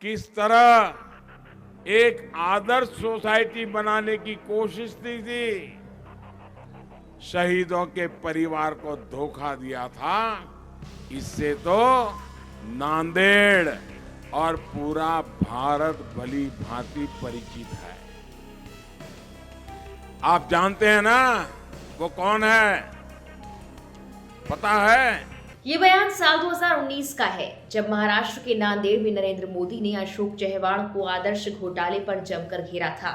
किस तरह एक आदर्श सोसाइटी बनाने की कोशिश की थी, शहीदों के परिवार को धोखा दिया था, इससे तो नांदेड़ और पूरा भारत भली भांति परिचित है। आप जानते हैं ना वो कौन है? पता है? ये बयान साल 2019 का है, जब महाराष्ट्र के नांदेड़ में नरेंद्र मोदी ने अशोक चव्हाण को आदर्श घोटाले पर जमकर घेरा था।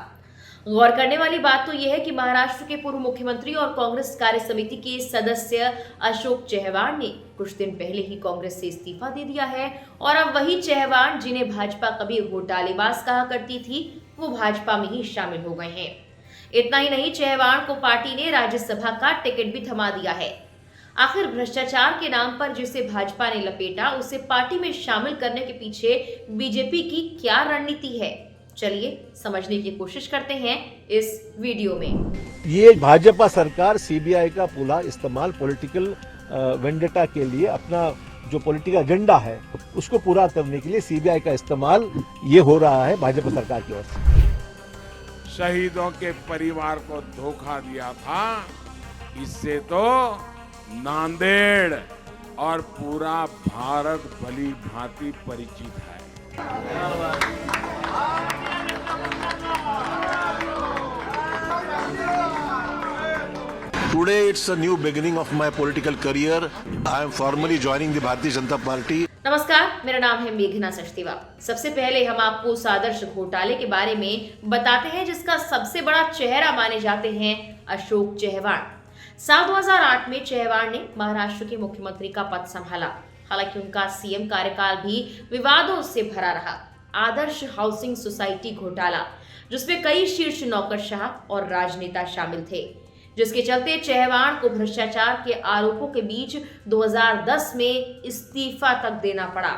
गौर करने वाली बात तो यह है कि महाराष्ट्र के पूर्व मुख्यमंत्री और कांग्रेस कार्य समिति के सदस्य अशोक चव्हाण ने कुछ दिन पहले ही कांग्रेस से इस्तीफा दे दिया है और अब वही चव्हाण, जिन्हें भाजपा कभी घोटालेबाज कहा करती थी, वो भाजपा में ही शामिल हो गए हैं। इतना ही नहीं, चव्हाण को पार्टी ने राज्यसभा का टिकट भी थमा दिया है। आखिर भ्रष्टाचार के नाम पर जिसे भाजपा ने लपेटा, उसे पार्टी में शामिल करने के पीछे बीजेपी की क्या रणनीति है? चलिए समझने की कोशिश करते हैं इस वीडियो में। ये भाजपा सरकार सीबीआई का पूरा इस्तेमाल पॉलिटिकल वेंडेटा के लिए, अपना जो पॉलिटिकल एजेंडा है उसको पूरा करने के लिए सीबीआई का इस्तेमाल ये हो रहा है भाजपा सरकार की ओर से। शहीदों के परिवार को धोखा दिया था, इससे तो नांदेड़ और पूरा भारत भली भांति परिचित है। Today it's a new beginning of my political career. I am formally joining the Bharatiya Janata Party. नमस्कार, मेरा नाम है मेघना सचदेवा। सबसे पहले हम आपको उस आदर्श घोटाले के बारे में बताते हैं जिसका सबसे बड़ा चेहरा माने जाते हैं अशोक चव्हाण। साल 2008 में चव्हाण ने महाराष्ट्र के मुख्यमंत्री का पद संभाला। हालांकि उनका सीएम कार्यकाल भी विवादों से भरा रहा। आदर्श हाउसिंग सोसाइटी घोटाला, जिसमें कई शीर्ष नौकरशाह और राजनेता शामिल थे, जिसके चलते चव्हाण को भ्रष्टाचार के आरोपों के बीच 2010 में इस्तीफा तक देना पड़ा।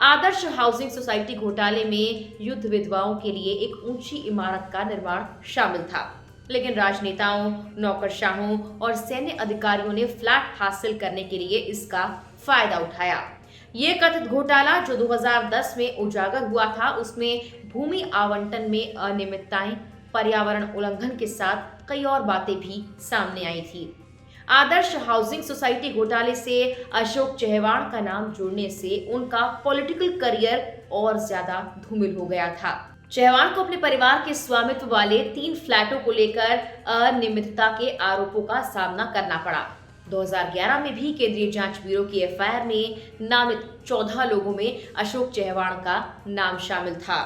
आदर्श हाउसिंग सोसाइटी घोटाले में युद्ध विधवाओं के लिए एक ऊंची इमारत का निर्माण शामिल था, लेकिन राजनेताओं, नौकरशाहों और सैन्य अधिकारियों ने फ्लैट हासिल करने के लिए इसका फायदा उठाया। ये कथित घोटाला जो 2010 में उजागर हुआ था, उसमें भूमि आवंटन में अनियमितताएं, पर्यावरण उल्लंघन के साथ कई और बातें भी सामने आई थी। आदर्श हाउसिंग सोसाइटी घोटाले से अशोक चव्हाण का नाम जुड़ने से उनका पॉलिटिकल करियर और ज्यादा धूमिल हो गया था। चव्हाण को अपने परिवार के स्वामित्व वाले 3 फ्लैटों को लेकर अनियमितता के आरोपों का सामना करना पड़ा। 2011 में भी केंद्रीय जांच ब्यूरो की एफआईआर में नामित 14 लोगों में अशोक चव्हाण का नाम शामिल था।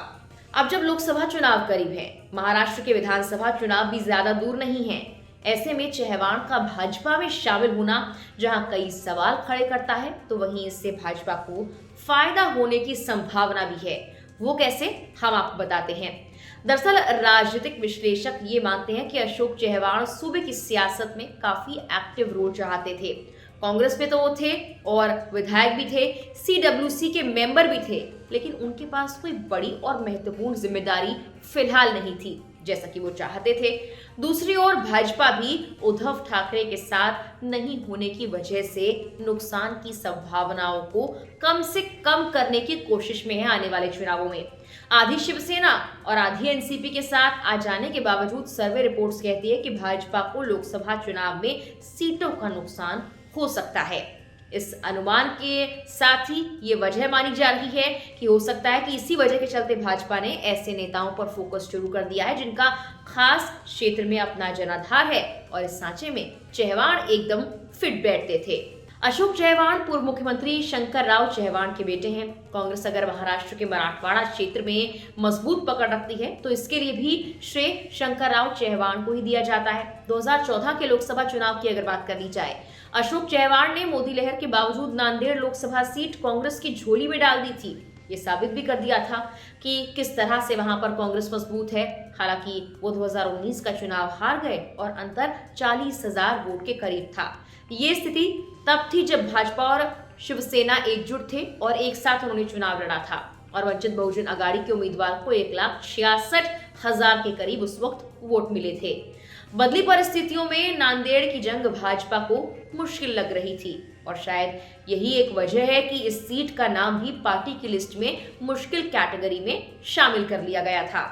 अब जब लोकसभा चुनाव करीब है, महाराष्ट्र के विधानसभा चुनाव भी ज्यादा दूर नहीं है, ऐसे में चव्हाण का भाजपा में शामिल होना जहां कई सवाल खड़े करता है, तो वहीं इससे भाजपा को फायदा होने की संभावना भी है। वो कैसे, हम आपको बताते हैं। दरअसल राजनीतिक विश्लेषक ये मानते हैं कि अशोक चव्हाण सूबे की सियासत में काफी एक्टिव रोल चाहते थे। कांग्रेस में तो वो थे और विधायक भी थे, सीडब्ल्यूसी के मेंबर भी थे, लेकिन उनके पास कोई बड़ी और महत्वपूर्ण जिम्मेदारी फिलहाल नहीं थी जैसा कि वो चाहते थे। दूसरी ओर भाजपा भी उद्धव ठाकरे के साथ नहीं होने की वजह से नुकसान की संभावनाओं को कम से कम करने की कोशिश में है। आने वाले चुनावों में आधी शिवसेना और आधी एनसीपी के साथ आ जाने के बावजूद सर्वे रिपोर्ट्स कहती है कि भाजपा को लोकसभा चुनाव में सीटों का नुकसान हो सकता है। इस अनुमान के साथ ही ये वजह मानी जा रही है कि हो सकता है कि इसी वजह के चलते भाजपा ने ऐसे नेताओं पर फोकस शुरू कर दिया है जिनका खास क्षेत्र में अपना जनाधार है, और इस सांचे में चव्हाण एकदम फिट बैठते थे। अशोक चव्हाण पूर्व मुख्यमंत्री शंकरराव चव्हाण के बेटे हैं। कांग्रेस अगर महाराष्ट्र के मराठवाड़ा क्षेत्र में मजबूत पकड़ रखती है तो इसके लिए भी श्रेय शंकरराव चव्हाण को ही दिया जाता है। 2014 के लोकसभा चुनाव की अगर बात कर ली जाए, अशोक चव्हाण ने मोदी लहर के बावजूद नांदेड़ लोकसभा सीट कांग्रेस की झोली में डाल दी थी। ये साबित भी कर दिया था कि किस तरह से वहां पर कांग्रेस मजबूत है। हालांकि वो 2019 का चुनाव हार गए और अंतर 40,000 वोट के करीब था। ये स्थिति तब थी जब भाजपा और शिवसेना एकजुट थे और एक साथ उन्होंने चुनाव लड़ा था, और वंचित बहुजन अघाड़ी के उम्मीदवार को 1,66,000 के करीब उस वक्त वोट मिले थे। बदली परिस्थितियों में नांदेड़ की जंग भाजपा को मुश्किल लग रही थी। और शायद यही एक वजह है कि इस सीट का नाम भी पार्टी की लिस्ट में मुश्किल कैटेगरी में शामिल कर लिया गया था।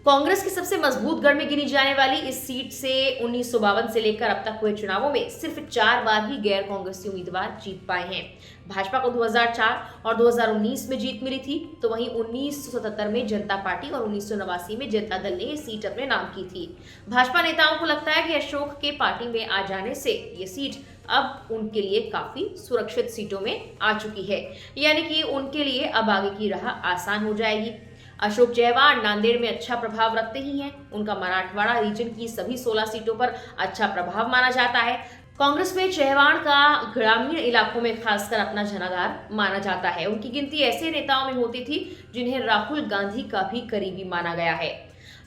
कांग्रेस की सबसे मजबूत गढ़ में गिनी जाने वाली इस सीट से 1952 से लेकर अब तक हुए चुनावों में सिर्फ 4 बार ही गैर कांग्रेसी उम्मीदवार जीत पाए हैं। भाजपा को 2004 और 2019 में जीत मिली थी, तो वहीं 1977 में जनता पार्टी और 1989 में जनता दल ने ये सीट अपने नाम की थी। भाजपा नेताओं को लगता है कि अशोक के पार्टी में आ जाने से ये सीट अब उनके लिए काफी सुरक्षित सीटों में आ चुकी है, यानी कि उनके लिए अब आगे की राह आसान हो जाएगी। अशोक चहवाण नांदेड़ में अच्छा प्रभाव रखते ही हैं। उनका मराठवाड़ा रीजन की सभी 16 सीटों पर अच्छा प्रभाव माना जाता है। कांग्रेस में चहवाण का ग्रामीण इलाकों में खासकर अपना जनाधार माना जाता है। उनकी गिनती ऐसे नेताओं में होती थी जिन्हें राहुल गांधी का भी करीबी माना गया है।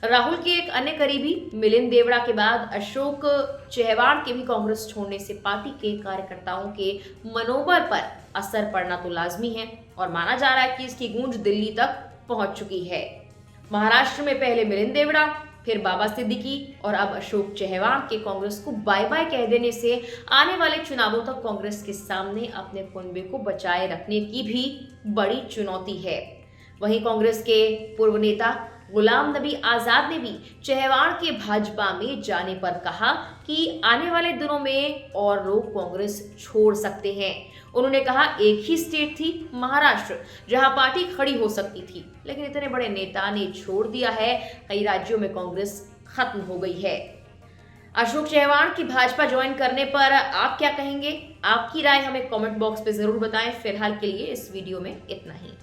राहुल के एक अन्य करीबी मिलिंद देवड़ा के बाद अशोक चहवाण के भी कांग्रेस छोड़ने से पार्टी के कार्यकर्ताओं के मनोबल पर असर पड़ना तो लाजमी है और माना जा रहा है कि इसकी गूंज दिल्ली तक पहुंच चुकी है। महाराष्ट्र में पहले मिलिंद देवड़ा, फिर बाबा सिद्दीकी और अब अशोक चहवाण के कांग्रेस को बाय बाय कह देने से आने वाले चुनावों तक कांग्रेस के सामने अपने कुनबे को बचाए रखने की भी बड़ी चुनौती है। वहीं कांग्रेस के पूर्व नेता गुलाम नबी आजाद ने भी चहवाण के भाजपा में जाने पर कहा कि आने वाले दिनों में और लोग कांग्रेस छोड़ सकते हैं। उन्होंने कहा, एक ही स्टेट थी महाराष्ट्र जहां पार्टी खड़ी हो सकती थी, लेकिन इतने बड़े नेता ने छोड़ दिया है। कई राज्यों में कांग्रेस खत्म हो गई है। अशोक चहवाण की भाजपा ज्वाइन करने पर आप क्या कहेंगे? आपकी राय हमें कमेंट बॉक्स पे जरूर बताएं। फिलहाल के लिए इस वीडियो में इतना ही।